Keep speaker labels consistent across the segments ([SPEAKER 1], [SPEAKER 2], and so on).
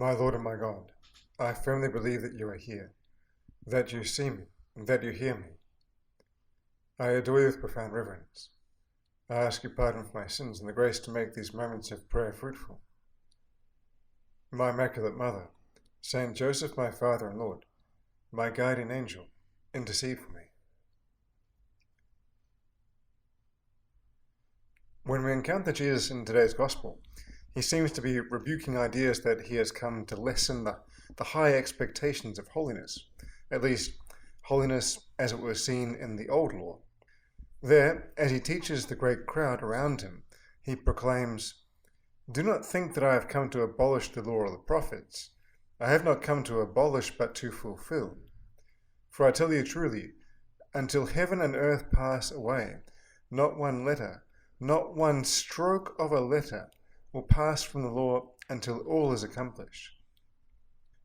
[SPEAKER 1] My Lord and my God, I firmly believe that you are here, that you see me, and that you hear me. I adore you with profound reverence. I ask you pardon for my sins and the grace to make these moments of prayer fruitful. My Immaculate Mother, Saint Joseph, my Father and Lord, my guardian angel, intercede for me. When we encounter Jesus in today's Gospel, he seems to be rebuking ideas that he has come to lessen the high expectations of holiness, at least holiness as it was seen in the Old Law. There, as he teaches the great crowd around him, he proclaims, "Do not think that I have come to abolish the law or the prophets. I have not come to abolish, but to fulfill. For I tell you truly, until heaven and earth pass away, not one letter, not one stroke of a letter will pass from the law until all is accomplished.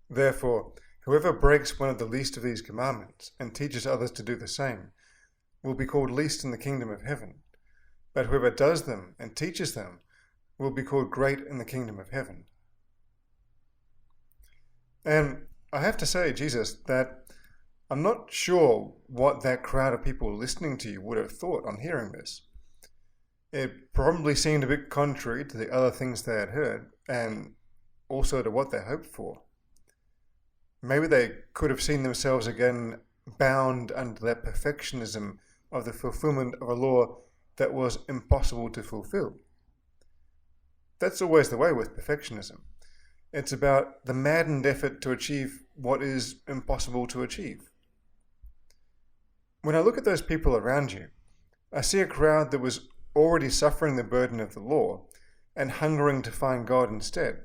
[SPEAKER 1] Therefore, whoever breaks one of the least of these commandments and teaches others to do the same will be called least in the kingdom of heaven, but whoever does them and teaches them will be called great in the kingdom of heaven." And I have to say, Jesus, that I'm not sure what that crowd of people listening to you would have thought on hearing this. It probably seemed a bit contrary to the other things they had heard, and also to what they hoped for. Maybe they could have seen themselves again bound under that perfectionism of the fulfillment of a law that was impossible to fulfill. That's always the way with perfectionism. It's about the maddened effort to achieve what is impossible to achieve. When I look at those people around you, I see a crowd that was already suffering the burden of the law and hungering to find God instead.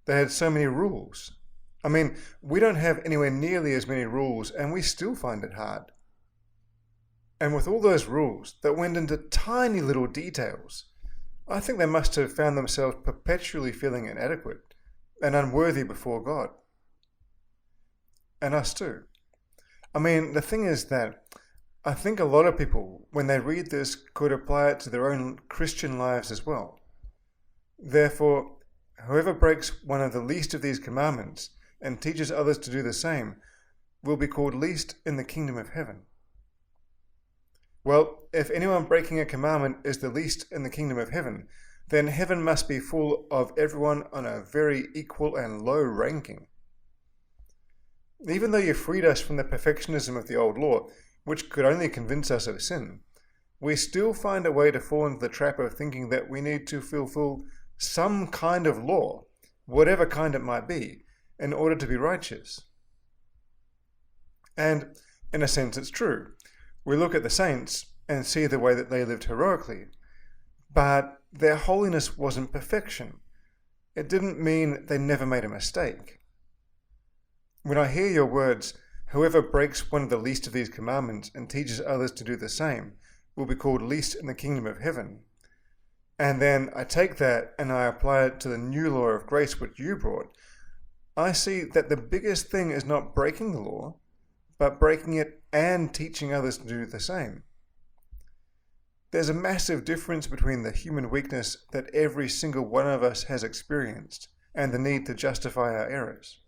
[SPEAKER 1] They had so many rules. I mean, we don't have anywhere nearly as many rules, and we still find it hard. And with all those rules that went into tiny little details, I think they must have found themselves perpetually feeling inadequate and unworthy before God. And us too. I mean, the thing is that I think a lot of people, when they read this, could apply it to their own Christian lives as well. Therefore, whoever breaks one of the least of these commandments and teaches others to do the same will be called least in the kingdom of heaven. Well, if anyone breaking a commandment is the least in the kingdom of heaven, then heaven must be full of everyone on a very equal and low ranking. Even though you freed us from the perfectionism of the old law, which could only convince us of sin, we still find a way to fall into the trap of thinking that we need to fulfill some kind of law, whatever kind it might be, in order to be righteous. And in a sense, it's true. We look at the saints and see the way that they lived heroically, but their holiness wasn't perfection. It didn't mean they never made a mistake. When I hear your words, "Whoever breaks one of the least of these commandments and teaches others to do the same will be called least in the kingdom of heaven," and then I take that and I apply it to the new law of grace which you brought, I see that the biggest thing is not breaking the law, but breaking it and teaching others to do the same. There's a massive difference between the human weakness that every single one of us has experienced and the need to justify our errors.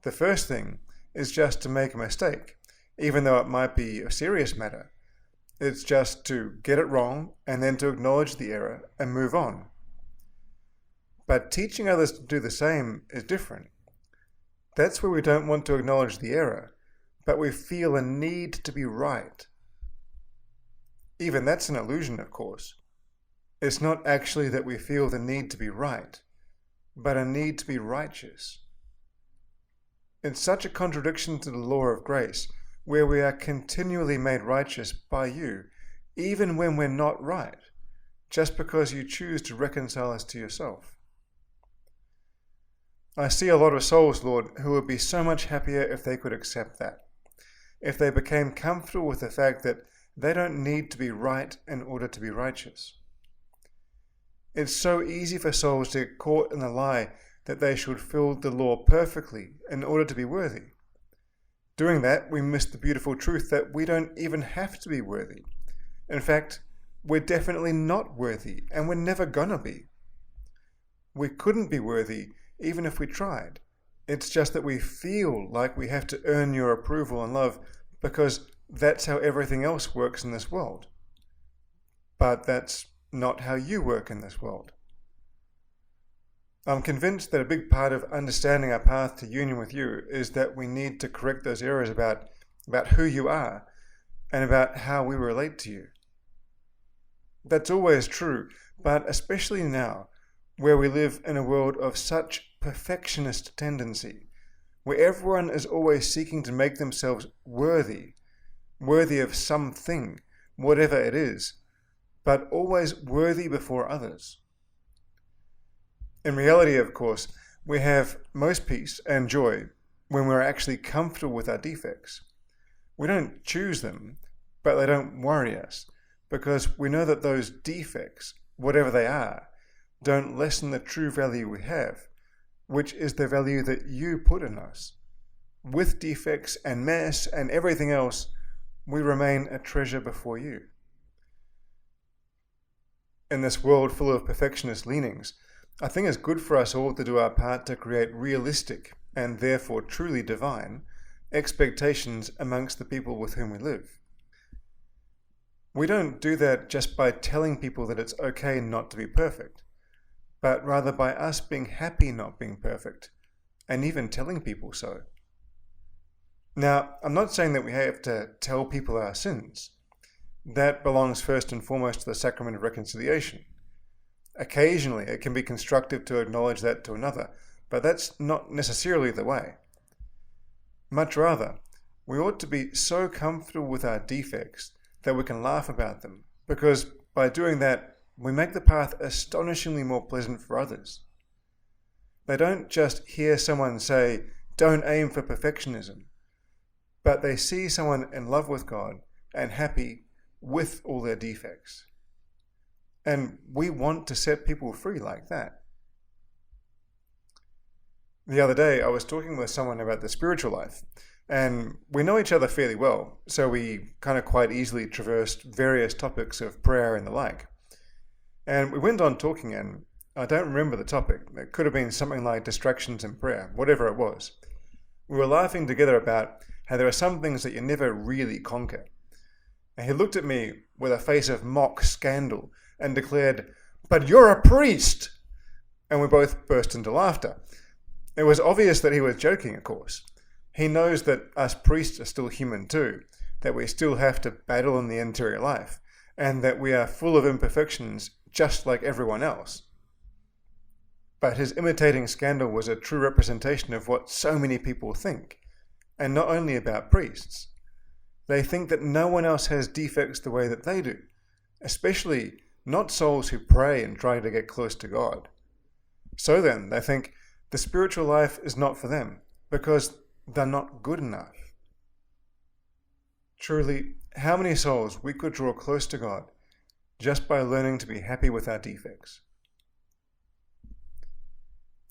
[SPEAKER 1] The first thing is just to make a mistake, even though it might be a serious matter. It's just to get it wrong and then to acknowledge the error and move on. But teaching others to do the same is different. That's where we don't want to acknowledge the error, but we feel a need to be right. Even that's an illusion, of course. It's not actually that we feel the need to be right, but a need to be righteous. It's such a contradiction to the law of grace, where we are continually made righteous by you, even when we're not right, just because you choose to reconcile us to yourself. I see a lot of souls, Lord, who would be so much happier if they could accept that, if they became comfortable with the fact that they don't need to be right in order to be righteous. It's so easy for souls to get caught in the lie that they should fill the law perfectly in order to be worthy. Doing that, we miss the beautiful truth that we don't even have to be worthy. In fact, we're definitely not worthy, and we're never gonna be. We couldn't be worthy even if we tried. It's just that we feel like we have to earn your approval and love because that's how everything else works in this world. But that's not how you work in this world. I'm convinced that a big part of understanding our path to union with you is that we need to correct those errors about who you are and about how we relate to you. That's always true, but especially now, where we live in a world of such perfectionist tendency, where everyone is always seeking to make themselves worthy of something, whatever it is, but always worthy before others. In reality, of course, we have most peace and joy when we're actually comfortable with our defects. We don't choose them, but they don't worry us, because we know that those defects, whatever they are, don't lessen the true value we have, which is the value that you put in us. With defects and mess and everything else, we remain a treasure before you. In this world full of perfectionist leanings, I think it's good for us all to do our part to create realistic, and therefore truly divine, expectations amongst the people with whom we live. We don't do that just by telling people that it's okay not to be perfect, but rather by us being happy not being perfect, and even telling people so. Now, I'm not saying that we have to tell people our sins. That belongs first and foremost to the sacrament of reconciliation. Occasionally, it can be constructive to acknowledge that to another, but that's not necessarily the way. Much rather, we ought to be so comfortable with our defects that we can laugh about them, because by doing that, we make the path astonishingly more pleasant for others. They don't just hear someone say, "Don't aim for perfectionism," but they see someone in love with God and happy with all their defects. And we want to set people free like that. The other day, I was talking with someone about the spiritual life, and we know each other fairly well, so we kind of quite easily traversed various topics of prayer and the like. And we went on talking, and I don't remember the topic. It could have been something like distractions in prayer, whatever it was. We were laughing together about how there are some things that you never really conquer. And he looked at me with a face of mock scandal and declared, "But you're a priest!" And we both burst into laughter. It was obvious that he was joking, of course. He knows that us priests are still human too, that we still have to battle in the interior life, and that we are full of imperfections just like everyone else. But his imitating scandal was a true representation of what so many people think, and not only about priests. They think that no one else has defects the way that they do, especially not souls who pray and try to get close to God. So then, they think the spiritual life is not for them, because they're not good enough. Truly, how many souls we could draw close to God just by learning to be happy with our defects.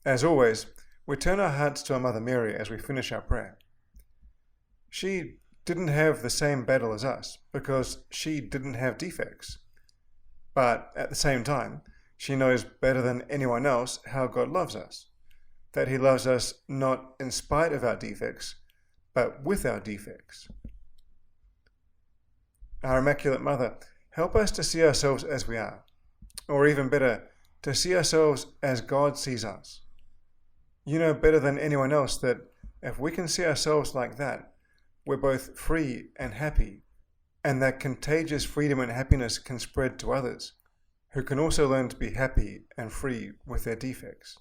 [SPEAKER 1] As always, we turn our hearts to our Mother Mary as we finish our prayer. She didn't have the same battle as us, because she didn't have defects. But at the same time, she knows better than anyone else how God loves us, that He loves us not in spite of our defects, but with our defects. Our Immaculate Mother, help us to see ourselves as we are, or even better, to see ourselves as God sees us. You know better than anyone else that if we can see ourselves like that, we're both free and happy, and that contagious freedom and happiness can spread to others, who can also learn to be happy and free with their defects.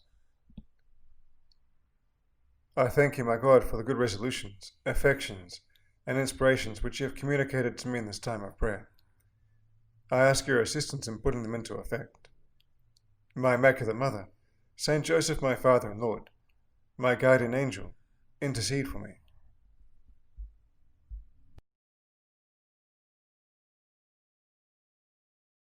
[SPEAKER 1] I thank you, my God, for the good resolutions, affections, and inspirations which you have communicated to me in this time of prayer. I ask your assistance in putting them into effect. My Immaculate Mother, Saint Joseph, my Father and Lord, my guardian angel, intercede for me.